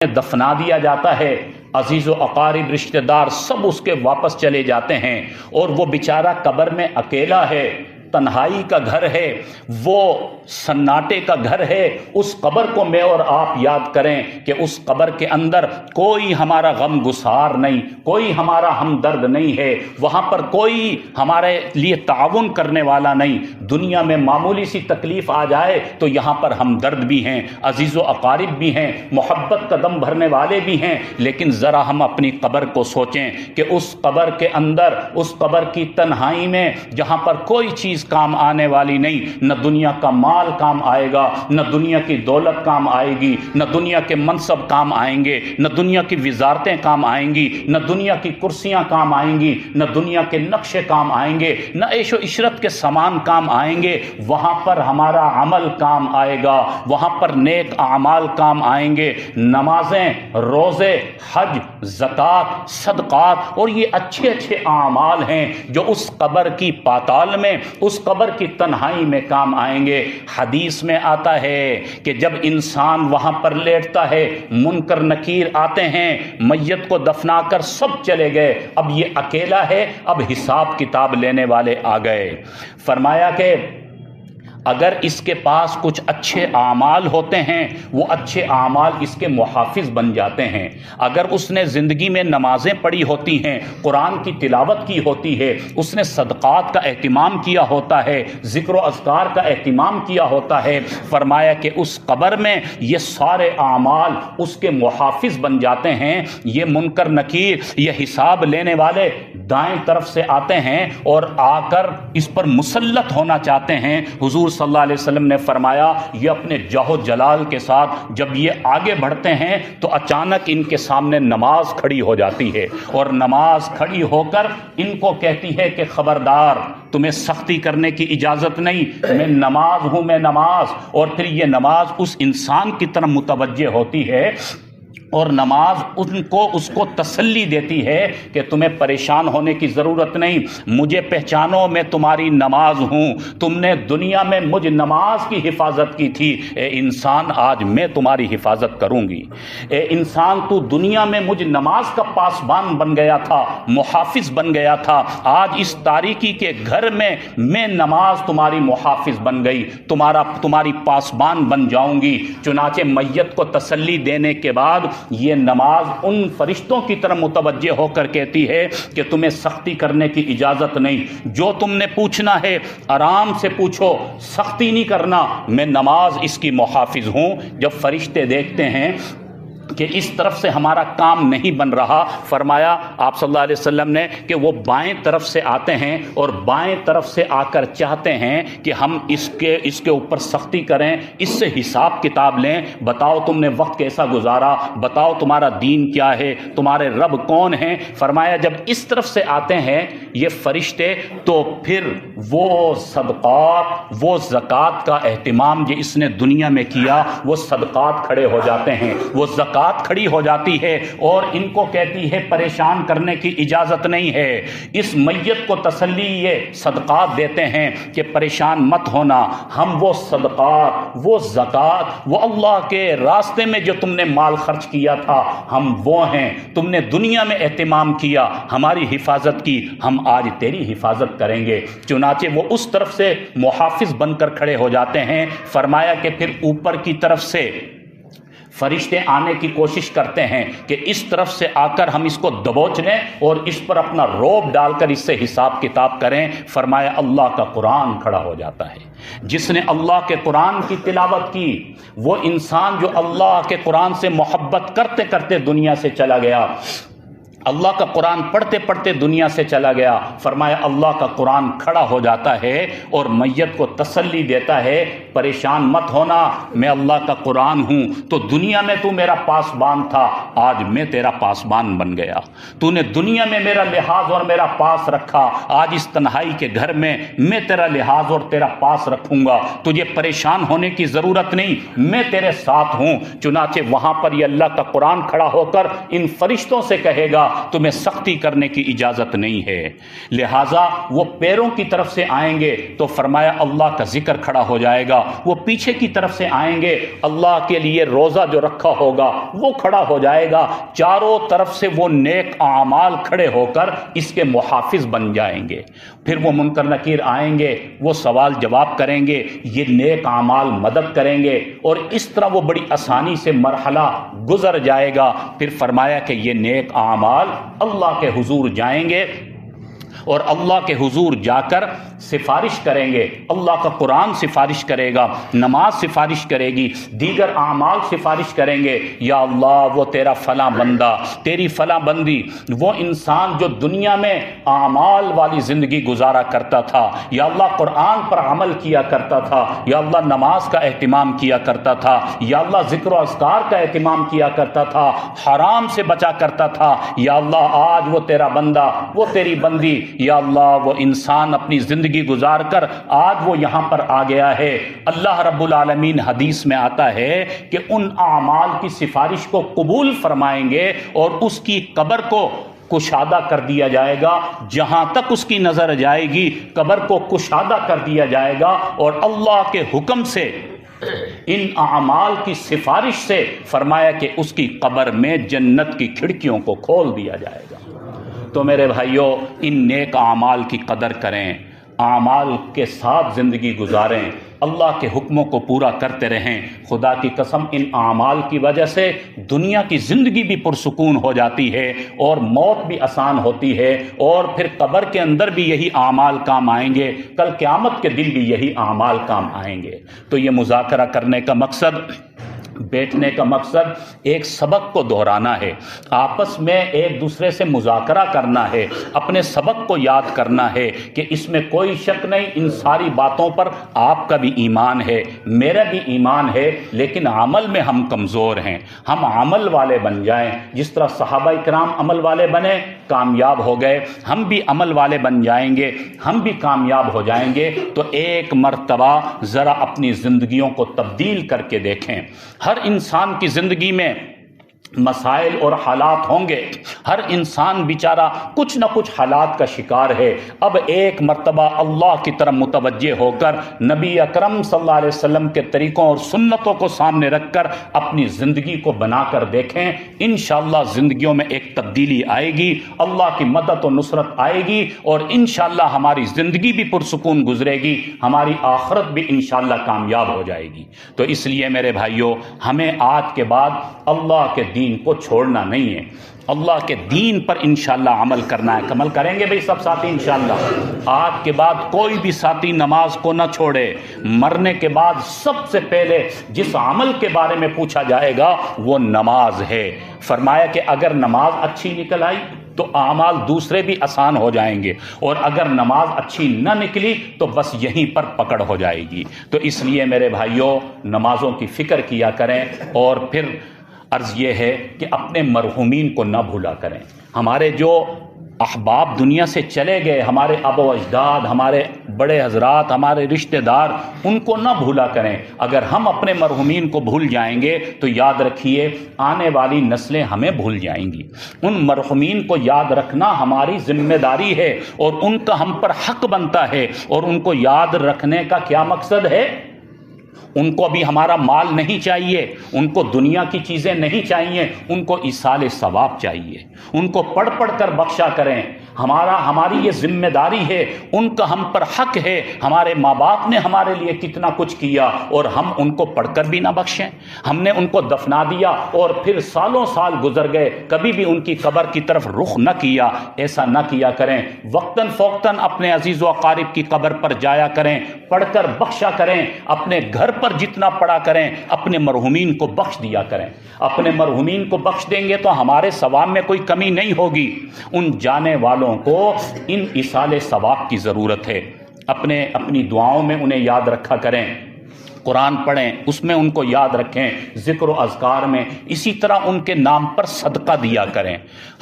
دفنا دیا جاتا ہے، عزیز و اقارب رشتہ دار سب اس کے واپس چلے جاتے ہیں، اور وہ بیچارہ قبر میں اکیلا ہے، تنہائی کا گھر ہے، وہ سناٹے کا گھر ہے۔ اس قبر کو میں اور آپ یاد کریں کہ اس قبر کے اندر کوئی ہمارا غم گسار نہیں، کوئی ہمارا ہمدرد نہیں ہے، وہاں پر کوئی ہمارے لیے تعاون کرنے والا نہیں۔ دنیا میں معمولی سی تکلیف آ جائے تو یہاں پر ہمدرد بھی ہیں، عزیز و اقارب بھی ہیں، محبت کا دم بھرنے والے بھی ہیں، لیکن ذرا ہم اپنی قبر کو سوچیں کہ اس قبر کے اندر، اس قبر کی تنہائی میں جہاں پر کوئی چیز کام آنے والی نہیں، نہ دنیا کا مال کام آئے گا، نہ دنیا کی دولت کام آئے گی، نہ دنیا کے منصب کام آئیں گے، نہ دنیا کی وزارتیں کام آئیں گی، نہ دنیا کی کرسیاں کام آئیں گی، نہ دنیا کے نقشے کام آئیں گے، نہ عیش و عشرت کے سامان کام آئیں گے۔ وہاں پر ہمارا عمل کام آئے گا، وہاں پر نیک اعمال کام آئیں گے، نمازیں، روزے، حج، زکوٰۃ، صدقات، اور یہ اچھے اچھے اعمال ہیں جو اس قبر کی پاتال میں، اس قبر کی تنہائی میں کام آئیں گے۔ حدیث میں آتا ہے کہ جب انسان وہاں پر لیٹتا ہے، منکر نکیر آتے ہیں، میت کو دفنا کر سب چلے گئے، اب یہ اکیلا ہے، اب حساب کتاب لینے والے آ گئے۔ فرمایا کہ اگر اس کے پاس کچھ اچھے اعمال ہوتے ہیں، وہ اچھے اعمال اس کے محافظ بن جاتے ہیں۔ اگر اس نے زندگی میں نمازیں پڑھی ہوتی ہیں، قرآن کی تلاوت کی ہوتی ہے، اس نے صدقات کا اہتمام کیا ہوتا ہے، ذکر و اذکار کا اہتمام کیا ہوتا ہے، فرمایا کہ اس قبر میں یہ سارے اعمال اس کے محافظ بن جاتے ہیں۔ یہ منکر نکیر، یہ حساب لینے والے دائیں طرف سے آتے ہیں اور آ کر اس پر مسلط ہونا چاہتے ہیں۔ حضور صلی اللہ علیہ وسلم نے فرمایا یہ اپنے جاہ و جلال کے ساتھ جب یہ آگے بڑھتے ہیں تو اچانک ان کے سامنے نماز کھڑی ہو جاتی ہے، اور نماز کھڑی ہو کر ان کو کہتی ہے کہ خبردار، تمہیں سختی کرنے کی اجازت نہیں، میں نماز ہوں، میں نماز۔ اور پھر یہ نماز اس انسان کی طرف متوجہ ہوتی ہے، اور نماز اس کو تسلی دیتی ہے کہ تمہیں پریشان ہونے کی ضرورت نہیں، مجھے پہچانو، میں تمہاری نماز ہوں، تم نے دنیا میں مجھ نماز کی حفاظت کی تھی، اے انسان آج میں تمہاری حفاظت کروں گی۔ اے انسان تو دنیا میں مجھ نماز کا پاسبان بن گیا تھا، محافظ بن گیا تھا، آج اس تاریکی کے گھر میں میں نماز تمہاری محافظ بن گئی، تمہاری پاسبان بن جاؤں گی۔ چنانچہ میت کو تسلی دینے کے بعد یہ نماز ان فرشتوں کی طرح متوجہ ہو کر کہتی ہے کہ تمہیں سختی کرنے کی اجازت نہیں، جو تم نے پوچھنا ہے آرام سے پوچھو، سختی نہیں کرنا، میں نماز اس کی محافظ ہوں۔ جب فرشتے دیکھتے ہیں کہ اس طرف سے ہمارا کام نہیں بن رہا، فرمایا آپ صلی اللہ علیہ وسلم نے کہ وہ بائیں طرف سے آتے ہیں اور بائیں طرف سے آ کر چاہتے ہیں کہ ہم اس کے اوپر سختی کریں، اس سے حساب کتاب لیں، بتاؤ تم نے وقت کیسا گزارا، بتاؤ تمہارا دین کیا ہے، تمہارے رب کون ہیں۔ فرمایا جب اس طرف سے آتے ہیں یہ فرشتے تو پھر وہ صدقات، وہ زکوٰۃ کا اہتمام جو اس نے دنیا میں کیا، وہ صدقات کھڑے ہو جاتے ہیں، وہ زکوٰۃ کھڑی ہو جاتی ہے، اور ان کو کہتی ہے پریشان کرنے کی اجازت نہیں ہے۔ اس میت کو تسلی یہ صدقات دیتے ہیں کہ پریشان مت ہونا، ہم وہ صدقات، وہ زکوٰۃ، وہ اللہ کے راستے میں جو تم نے مال خرچ کیا تھا، ہم وہ ہیں، تم نے دنیا میں اہتمام کیا، ہماری حفاظت کی، ہم آج تیری حفاظت کریں گے۔ چنانچہ وہ اس طرف سے محافظ بن کر کھڑے ہو جاتے ہیں۔ فرمایا کہ پھر اوپر کی طرف سے فرشتے آنے کی کوشش کرتے ہیں کہ اس طرف سے آ کر ہم اس کو دبوچ لیں اور اس پر اپنا روب ڈال کر اس سے حساب کتاب کریں۔ فرمایا اللہ کا قرآن کھڑا ہو جاتا ہے۔ جس نے اللہ کے قرآن کی تلاوت کی، وہ انسان جو اللہ کے قرآن سے محبت کرتے کرتے دنیا سے چلا گیا، اللہ کا قرآن پڑھتے پڑھتے دنیا سے چلا گیا، فرمایا اللہ کا قرآن کھڑا ہو جاتا ہے اور میت کو تسلی دیتا ہے پریشان مت ہونا، میں اللہ کا قرآن ہوں، تو دنیا میں تو میرا پاسبان تھا، آج میں تیرا پاسبان بن گیا، تو نے دنیا میں میرا لحاظ اور میرا پاس رکھا، آج اس تنہائی کے گھر میں میں تیرا لحاظ اور تیرا پاس رکھوں گا، تجھے پریشان ہونے کی ضرورت نہیں، میں تیرے ساتھ ہوں۔ چنانچہ وہاں پر یہ اللہ کا قرآن کھڑا ہو کر ان فرشتوں سے کہے گا تمہیں سختی کرنے کی اجازت نہیں ہے۔ لہٰذا وہ پیروں کی طرف سے آئیں گے تو فرمایا اللہ کا ذکر کھڑا ہو جائے گا، وہ پیچھے کی طرف سے آئیں گے اللہ کے لیے روزہ جو رکھا ہوگا وہ کھڑا ہو جائے گا، چاروں طرف سے وہ نیک اعمال کھڑے ہو کر اس کے محافظ بن جائیں گے۔ پھر وہ منکر نکیر آئیں گے، وہ سوال جواب کریں گے، یہ نیک اعمال مدد کریں گے، اور اس طرح وہ بڑی آسانی سے مرحلہ گزر جائے گا۔ پھر فرمایا کہ یہ نیک اعمال اللہ کے حضور جائیں گے اور اللہ کے حضور جا کر سفارش کریں گے، اللہ کا قرآن سفارش کرے گا، نماز سفارش کرے گی، دیگر اعمال سفارش کریں گے، یا اللہ وہ تیرا فلاں بندہ، تیری فلاں بندی، وہ انسان جو دنیا میں اعمال والی زندگی گزارا کرتا تھا، یا اللہ قرآن پر عمل کیا کرتا تھا، یا اللہ نماز کا اہتمام کیا کرتا تھا، یا اللہ ذکر و اذکار کا اہتمام کیا کرتا تھا، حرام سے بچا کرتا تھا، یا اللہ آج وہ تیرا بندہ، وہ تیری بندی، یا اللہ وہ انسان اپنی زندگی گزار کر آج وہ یہاں پر آ گیا ہے۔ اللہ رب العالمین حدیث میں آتا ہے کہ ان اعمال کی سفارش کو قبول فرمائیں گے اور اس کی قبر کو کشادہ کر دیا جائے گا، جہاں تک اس کی نظر جائے گی قبر کو کشادہ کر دیا جائے گا، اور اللہ کے حکم سے ان اعمال کی سفارش سے فرمایا کہ اس کی قبر میں جنت کی کھڑکیوں کو کھول دیا جائے گا۔ تو میرے بھائیوں، ان نیک اعمال کی قدر کریں، اعمال کے ساتھ زندگی گزاریں، اللہ کے حکموں کو پورا کرتے رہیں۔ خدا کی قسم ان اعمال کی وجہ سے دنیا کی زندگی بھی پرسکون ہو جاتی ہے اور موت بھی آسان ہوتی ہے، اور پھر قبر کے اندر بھی یہی اعمال کام آئیں گے، کل قیامت کے دن بھی یہی اعمال کام آئیں گے۔ تو یہ مذاکرہ کرنے کا مقصد، بیٹھنے کا مقصد ایک سبق کو دہرانا ہے، آپس میں ایک دوسرے سے مذاکرہ کرنا ہے، اپنے سبق کو یاد کرنا ہے کہ اس میں کوئی شک نہیں، ان ساری باتوں پر آپ کا بھی ایمان ہے، میرا بھی ایمان ہے، لیکن عمل میں ہم کمزور ہیں۔ ہم عمل والے بن جائیں، جس طرح صحابہ کرام عمل والے بنے، کامیاب ہو گئے، ہم بھی عمل والے بن جائیں گے، ہم بھی کامیاب ہو جائیں گے۔ تو ایک مرتبہ ذرا اپنی زندگیوں کو تبدیل کر کے دیکھیں۔ ہر انسان کی زندگی میں مسائل اور حالات ہوں گے، ہر انسان بیچارہ کچھ نہ کچھ حالات کا شکار ہے۔ اب ایک مرتبہ اللہ کی طرف متوجہ ہو کر نبی اکرم صلی اللہ علیہ وسلم کے طریقوں اور سنتوں کو سامنے رکھ کر اپنی زندگی کو بنا کر دیکھیں، انشاءاللہ زندگیوں میں ایک تبدیلی آئے گی، اللہ کی مدد و نصرت آئے گی، اور انشاءاللہ ہماری زندگی بھی پرسکون گزرے گی، ہماری آخرت بھی انشاءاللہ کامیاب ہو جائے گی۔ تو اس لیے میرے بھائیوں، ہمیں آج کے بعد اللہ کے دین کو چھوڑنا نہیں ہے، اللہ کے دین پر انشاءاللہ عمل کرنا ہے۔ عمل کریں گے بھئی سب ساتھی انشاءاللہ؟ آج کے بعد کوئی بھی ساتھی نماز کو نہ چھوڑے۔ مرنے کے بعد سب سے پہلے جس عمل کے بارے میں پوچھا جائے گا وہ نماز ہے۔ فرمایا کہ اگر نماز اچھی نکل آئی تو اعمال دوسرے بھی آسان ہو جائیں گے، اور اگر نماز اچھی نہ نکلی تو بس یہیں پر پکڑ ہو جائے گی۔ تو اس لیے میرے بھائیوں، نمازوں کی فکر کیا کریں، اور پھر عرض یہ ہے کہ اپنے مرحومین کو نہ بھولا کریں۔ ہمارے جو احباب دنیا سے چلے گئے، ہمارے آبا و اجداد، ہمارے بڑے حضرات، ہمارے رشتہ دار، ان کو نہ بھولا کریں۔ اگر ہم اپنے مرحومین کو بھول جائیں گے تو یاد رکھیے آنے والی نسلیں ہمیں بھول جائیں گی۔ ان مرحومین کو یاد رکھنا ہماری ذمہ داری ہے، اور ان کا ہم پر حق بنتا ہے۔ اور ان کو یاد رکھنے کا کیا مقصد ہے؟ ان کو ابھی ہمارا مال نہیں چاہیے، ان کو دنیا کی چیزیں نہیں چاہیے، ان کو ایصال ثواب چاہیے۔ ان کو پڑھ پڑھ کر بخشا کریں۔ ہماری یہ ذمہ داری ہے، ان کا ہم پر حق ہے۔ ہمارے ماں باپ نے ہمارے لیے کتنا کچھ کیا، اور ہم ان کو پڑھ کر بھی نہ بخشیں۔ ہم نے ان کو دفنا دیا اور پھر سالوں سال گزر گئے، کبھی بھی ان کی قبر کی طرف رخ نہ کیا۔ ایسا نہ کیا کریں۔ وقتاً فوقتاً اپنے عزیز و اقارب کی قبر پر جایا کریں، پڑھ کر بخشا کریں۔ اپنے گھر پر جتنا پڑا کریں، اپنے مرحومین کو بخش دیا کریں۔ اپنے مرحومین کو بخش دیں گے تو ہمارے ثواب میں کوئی کمی نہیں ہوگی۔ ان جانے والوں کو ان ایصال ثواب کی ضرورت ہے۔ اپنی دعاؤں میں انہیں یاد رکھا کریں، قرآن پڑھیں، اس میں ان کو یاد رکھیں، ذکر و اذکار میں، اسی طرح ان کے نام پر صدقہ دیا کریں۔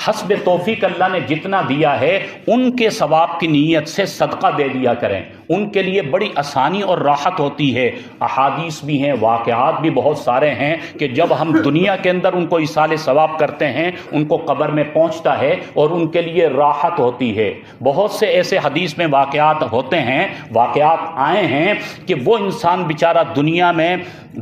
حسب توفیق اللہ نے جتنا دیا ہے ان کے ثواب کی نیت سے صدقہ دے دیا کریں، ان کے لیے بڑی آسانی اور راحت ہوتی ہے۔ احادیث بھی ہیں، واقعات بھی بہت سارے ہیں کہ جب ہم دنیا کے اندر ان کو ایصال ثواب کرتے ہیں، ان کو قبر میں پہنچتا ہے اور ان کے لیے راحت ہوتی ہے۔ بہت سے ایسے حدیث میں واقعات ہوتے ہیں، واقعات آئے ہیں کہ وہ انسان بیچارہ دنیا میں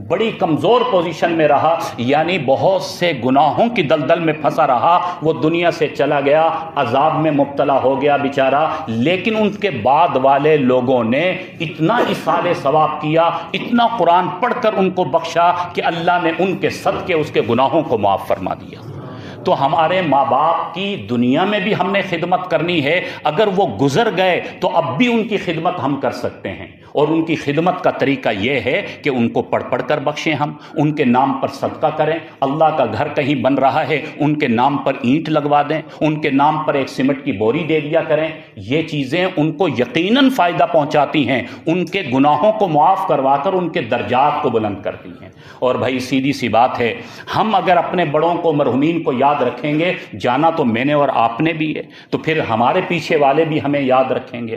بڑی کمزور پوزیشن میں رہا، یعنی بہت سے گناہوں کی دلدل میں پھنسا رہا، وہ دنیا سے چلا گیا، عذاب میں مبتلا ہو گیا بیچارہ، لیکن ان کے بعد والے لوگوں نے اتنا ایصال ثواب کیا، اتنا قرآن پڑھ کر ان کو بخشا کہ اللہ نے ان کے صدقے اس کے گناہوں کو معاف فرما دیا۔ تو ہمارے ماں باپ کی دنیا میں بھی ہم نے خدمت کرنی ہے، اگر وہ گزر گئے تو اب بھی ان کی خدمت ہم کر سکتے ہیں، اور ان کی خدمت کا طریقہ یہ ہے کہ ان کو پڑھ پڑھ کر بخشیں، ہم ان کے نام پر صدقہ کریں، اللہ کا گھر کہیں بن رہا ہے ان کے نام پر اینٹ لگوا دیں، ان کے نام پر ایک سیمنٹ کی بوری دے دیا کریں، یہ چیزیں ان کو یقیناً فائدہ پہنچاتی ہیں، ان کے گناہوں کو معاف کروا کر ان کے درجات کو بلند کرتی ہیں۔ اور بھائی سیدھی سی بات ہے، ہم اگر اپنے بڑوں کو، مرحومین کو یاد رکھیں گے، جانا تو میں نے اور آپ نے بھی ہے، تو پھر ہمارے پیچھے والے بھی ہمیں یاد رکھیں گے۔